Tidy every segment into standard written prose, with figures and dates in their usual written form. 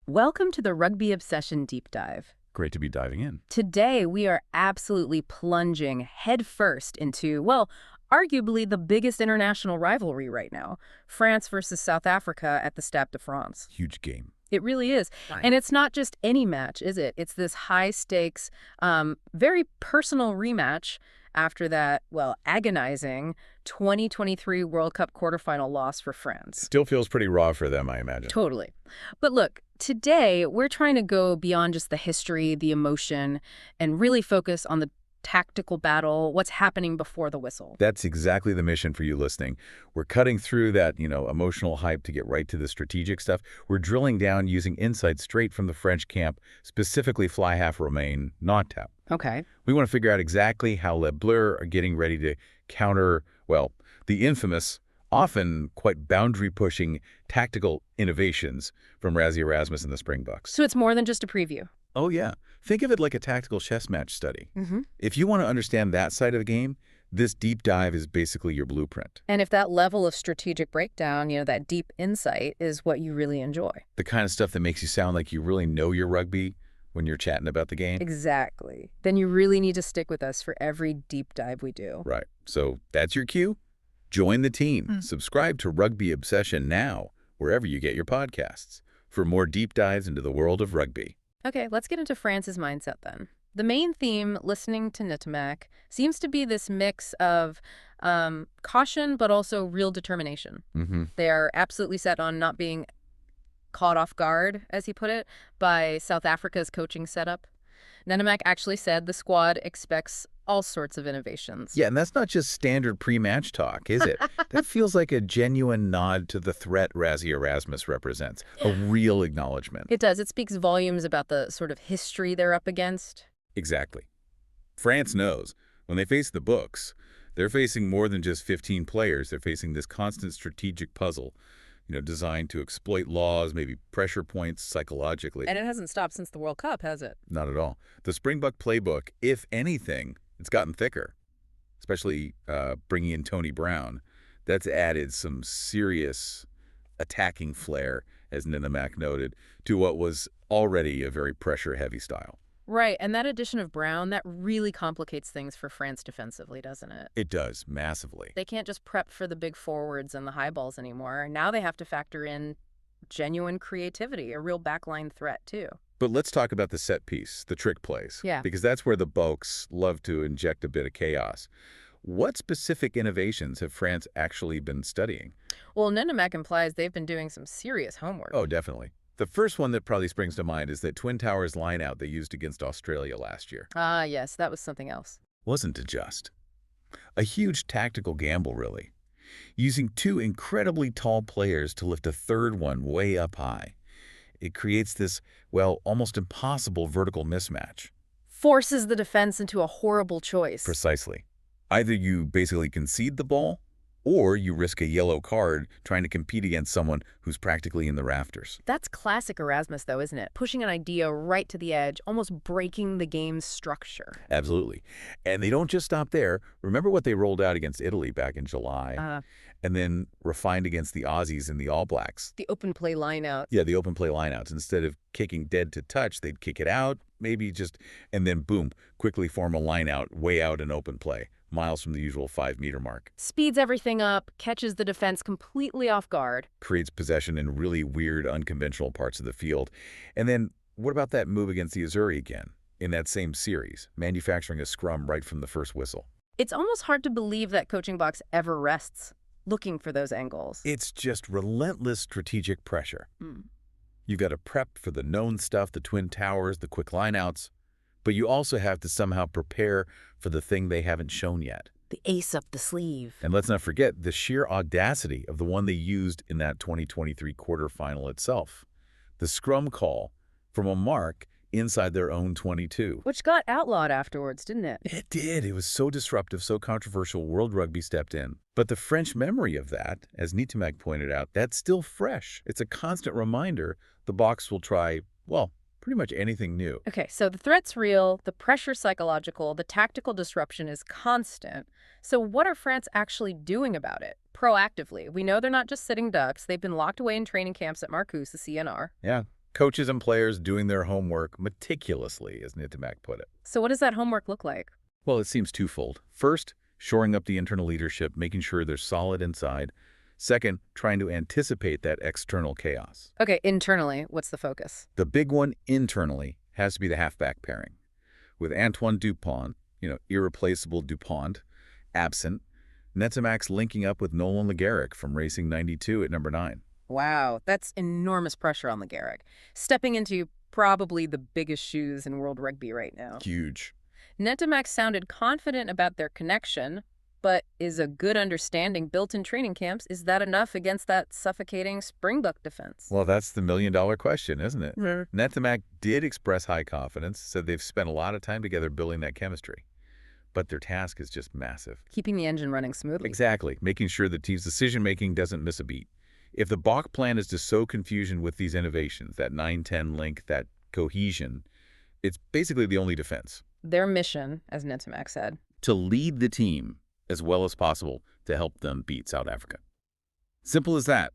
Welcome to the Rugby Obsession Deep Dive. Great to be diving in. Today, we are absolutely plunging headfirst into, well, arguably the biggest international rivalry right now, France versus South Africa at the Stade de France. Huge game. It really is. And it's not just any match, is it? It's this high-stakes, very personal rematch after that, well, agonizing 2023 World Cup quarterfinal loss for France. Still feels pretty raw for them, I imagine. Totally. But look, today we're trying to go beyond just the history, the emotion, and really focus on the tactical battle, what's happening before the whistle. That's exactly the mission for you listening. We're cutting through that, emotional hype to get right to the strategic stuff. We're drilling down using insights straight from the French camp, specifically fly half Romain Ntamack. Okay. We want to figure out exactly how Les Bleus are getting ready to counter, well, the infamous, often quite boundary-pushing tactical innovations from Rassie Erasmus and the Springboks. So it's more than just a preview. Oh, yeah. Think of it like a tactical chess match study. Mm-hmm. If you want to understand that side of the game, this deep dive is basically your blueprint. And if that level of strategic breakdown, that deep insight is what you really enjoy. The kind of stuff that makes you sound like you really know your rugby when you're chatting about the game. Exactly. Then you really need to stick with us for every deep dive we do. Right. So that's your cue. Join the team. Subscribe to Rugby Obsession now, wherever you get your podcasts, for more deep dives into the world of rugby. Okay, let's get into France's mindset then. The main theme, listening to Ntamack, seems to be this mix of caution but also real determination. Mm-hmm. They are absolutely set on not being caught off guard, as he put it, by South Africa's coaching setup. Ntamack actually said the squad expects all sorts of innovations. Yeah, and that's not just standard pre-match talk, is it? That feels like a genuine nod to the threat Rassie Erasmus represents, a real acknowledgement. It does. It speaks volumes about the sort of history they're up against. Exactly. France knows when they face the Boks, they're facing more than just 15 players. They're facing this constant strategic puzzle, designed to exploit laws, maybe pressure points psychologically. And it hasn't stopped since the World Cup, has it? Not at all. The Springbok playbook, if anything, it's gotten thicker, especially bringing in Tony Brown. That's added some serious attacking flair, as Ntamack noted, to what was already a very pressure-heavy style. Right, and that addition of Brown, that really complicates things for France defensively, doesn't it? It does, massively. They can't just prep for the big forwards and the high balls anymore. Now they have to factor in genuine creativity, a real backline threat, too. But let's talk about the set piece, the trick plays. Yeah. Because that's where the Boks love to inject a bit of chaos. What specific innovations have France actually been studying? Well, Ntamack implies they've been doing some serious homework. Oh, definitely. The first one that probably springs to mind is that Twin Towers lineout they used against Australia last year. Ah, yes, that was something else. Wasn't it just? A huge tactical gamble, really. Using two incredibly tall players to lift a third one way up high. It creates this, well, almost impossible vertical mismatch. Forces the defense into a horrible choice. Precisely. Either you basically concede the ball, or you risk a yellow card trying to compete against someone who's practically in the rafters. That's classic Erasmus, though, isn't it? Pushing an idea right to the edge, almost breaking the game's structure. Absolutely. And they don't just stop there. Remember what they rolled out against Italy back in July? And then refined against the Aussies and the All Blacks. The open play lineout. Yeah, the open play lineouts. Instead of kicking dead to touch, they'd kick it out, and then boom, quickly form a lineout way out in open play, miles from the usual 5-meter mark. Speeds everything up, catches the defense completely off guard. Creates possession in really weird, unconventional parts of the field. And then what about that move against the Azzurri again, in that same series, manufacturing a scrum right from the first whistle? It's almost hard to believe that coaching Boks ever rests looking for those angles. It's just relentless strategic pressure. You've got to prep for the known stuff, the Twin Towers, the quick lineouts, but you also have to somehow prepare for the thing they haven't shown yet. The ace up the sleeve. And let's not forget the sheer audacity of the one they used in that 2023 quarterfinal itself. The scrum call from a mark inside their own 22. Which got outlawed afterwards, didn't it? It did. It was so disruptive, so controversial, World Rugby stepped in. But the French memory of that, as Ntamack pointed out, that's still fresh. It's a constant reminder the Boks will try, well, pretty much anything new. Okay, so the threat's real, the pressure psychological, the tactical disruption is constant. So what are France actually doing about it? Proactively. We know they're not just sitting ducks. They've been locked away in training camps at Marcus, the CNR. Yeah. Coaches and players doing their homework meticulously, as Ntamack put it. So what does that homework look like? Well, it seems twofold. First, shoring up the internal leadership, making sure they're solid inside. Second, trying to anticipate that external chaos. Okay, internally, what's the focus? The big one internally has to be the halfback pairing. With Antoine Dupont, irreplaceable Dupont, absent, Ntamack's linking up with Nolann Le Garrec from Racing 92 at number 9. Wow, that's enormous pressure on Le Garrec, stepping into probably the biggest shoes in world rugby right now. Huge. Ntamack sounded confident about their connection, but is a good understanding built in training camps? Is that enough against that suffocating Springbok defense? Well, that's the million-dollar question, isn't it? Mm-hmm. Ntamack did express high confidence, said they've spent a lot of time together building that chemistry. But their task is just massive. Keeping the engine running smoothly. Exactly, making sure the team's decision-making doesn't miss a beat. If the Bok plan is to sow confusion with these innovations, that 9-10 link, that cohesion, it's basically the only defense. Their mission, as Ntamack said, to lead the team as well as possible to help them beat South Africa. Simple as that,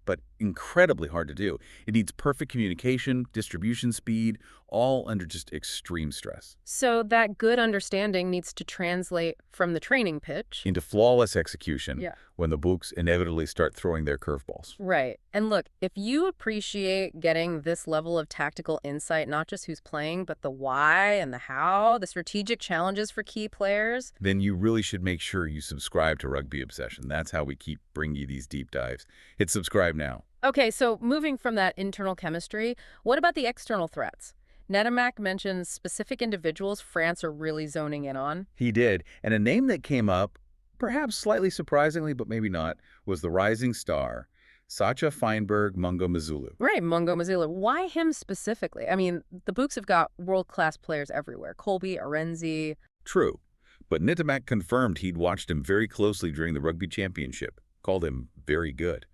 but incredibly hard to do. It needs perfect communication, distribution speed, all under just extreme stress. So that good understanding needs to translate from the training pitch into flawless execution when the Boks inevitably start throwing their curveballs. Right. And look, if you appreciate getting this level of tactical insight, not just who's playing, but the why and the how, the strategic challenges for key players, then you really should make sure you subscribe to Rugby Obsession. That's how we keep bringing you these deep dives. Hit subscribe now. Okay, so moving from that internal chemistry, what about the external threats? Ntamack mentions specific individuals France are really zoning in on. He did, and a name that came up, perhaps slightly surprisingly, but maybe not, was the rising star, Sacha Feinberg-Mngomezulu. Right, Mngomezulu. Why him specifically? I mean, the Boks have got world-class players everywhere. Kolbe, Arenzi. True, but Ntamack confirmed he'd watched him very closely during the Rugby Championship, called him very good.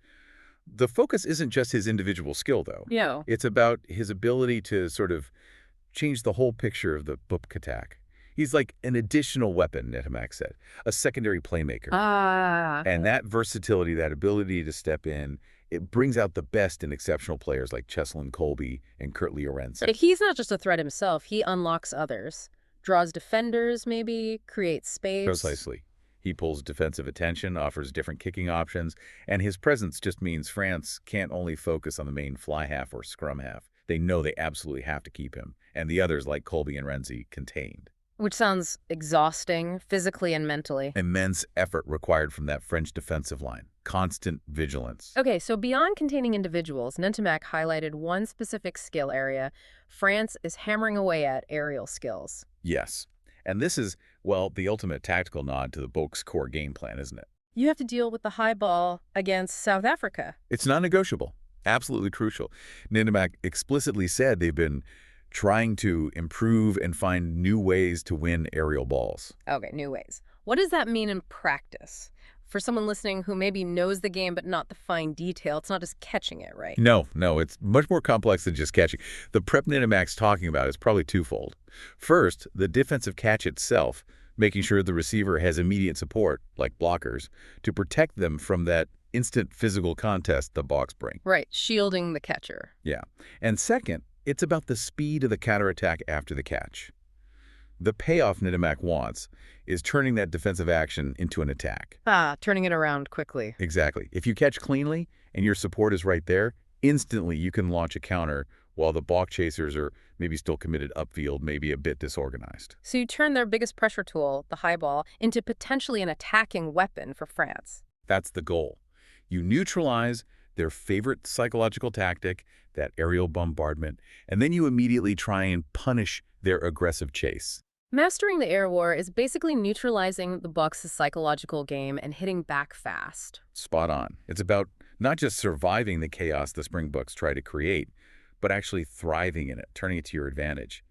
The focus isn't just his individual skill, though. Yeah. It's about his ability to sort of change the whole picture of the Boks attack. He's like an additional weapon, Ntamack said, a secondary playmaker. And that versatility, that ability to step in, it brings out the best in exceptional players like Cheslin Kolbe and Kurtley Arenz. He's not just a threat himself. He unlocks others, draws defenders maybe, creates space. Precisely. He pulls defensive attention, offers different kicking options, and his presence just means France can't only focus on the main fly half or scrum half. They know they absolutely have to keep him, and the others like Kolbe and Renzi contained. Which sounds exhausting, physically and mentally. Immense effort required from that French defensive line. Constant vigilance. Okay, so beyond containing individuals, Ntamack highlighted one specific skill area. France is hammering away at aerial skills. Yes. And this is, well, the ultimate tactical nod to the Boks core game plan, isn't it? You have to deal with the high ball against South Africa. It's non-negotiable. Absolutely crucial. Ntamack explicitly said they've been trying to improve and find new ways to win aerial balls. Okay, new ways. What does that mean in practice? For someone listening who maybe knows the game but not the fine detail, it's not just catching it, right? No, it's much more complex than just catching. The prep Ntamack's talking about is probably twofold. First, the defensive catch itself, making sure the receiver has immediate support, like blockers, to protect them from that instant physical contest the Boks bring. Right, shielding the catcher. Yeah. And second, it's about the speed of the counterattack after the catch. The payoff Ntamack wants is turning that defensive action into an attack. Turning it around quickly. Exactly. If you catch cleanly and your support is right there, instantly you can launch a counter while the balk chasers are maybe still committed upfield, maybe a bit disorganized. So you turn their biggest pressure tool, the high ball, into potentially an attacking weapon for France. That's the goal. You neutralize their favorite psychological tactic, that aerial bombardment, and then you immediately try and punish their aggressive chase. Mastering the air war is basically neutralizing the Boks' psychological game and hitting back fast. Spot on. It's about not just surviving the chaos the Springboks try to create, but actually thriving in it, turning it to your advantage.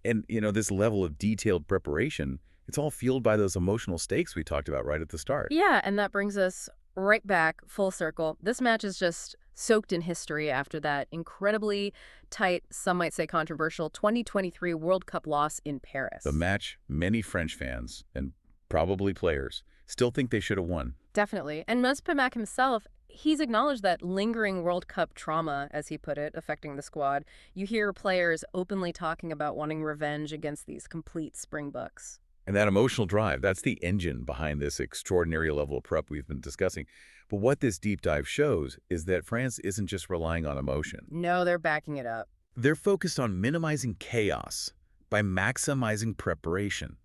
And, this level of detailed preparation, it's all fueled by those emotional stakes we talked about right at the start. Yeah, and that brings us right back, full circle. This match is just soaked in history after that incredibly tight, some might say controversial, 2023 World Cup loss in Paris. The match many French fans, and probably players, Still think they should have won. Definitely. And Ntamack himself, he's acknowledged that lingering World Cup trauma, as he put it, affecting the squad. You hear players openly talking about wanting revenge against these complete Springboks. And that emotional drive, that's the engine behind this extraordinary level of prep we've been discussing. But what this deep dive shows is that France isn't just relying on emotion. No, they're backing it up. They're focused on minimizing chaos by maximizing preparation,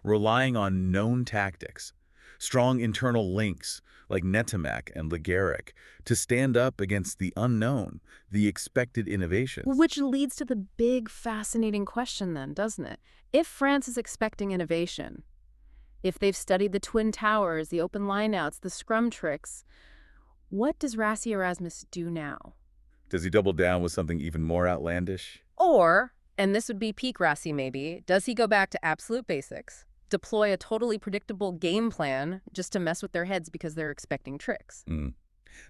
relying on known tactics, strong internal links like Ntamack and Le Garrec to stand up against the unknown, the expected innovations. Which leads to the big, fascinating question then, doesn't it? If France is expecting innovation, if they've studied the Twin Towers, the open lineouts, the scrum tricks, what does Rassie Erasmus do now? Does he double down with something even more outlandish? Or, and this would be peak Rassie maybe, does he go back to absolute basics? Deploy a totally predictable game plan just to mess with their heads because they're expecting tricks?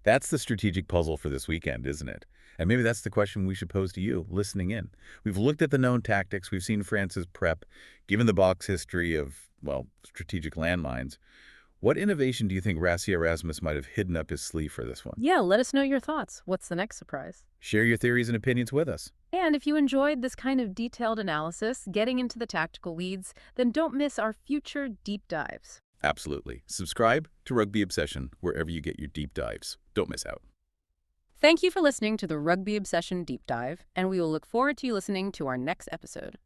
That's the strategic puzzle for this weekend, isn't it? And maybe that's the question we should pose to you, listening in. We've looked at the known tactics. We've seen France's prep. Given the Boks history of, well, strategic landmines, what innovation do you think Rassie Erasmus might have hidden up his sleeve for this one? Yeah, let us know your thoughts. What's the next surprise? Share your theories and opinions with us. And if you enjoyed this kind of detailed analysis, getting into the tactical weeds, then don't miss our future deep dives. Absolutely. Subscribe to Rugby Obsession wherever you get your deep dives. Don't miss out. Thank you for listening to the Rugby Obsession Deep Dive, and we will look forward to you listening to our next episode.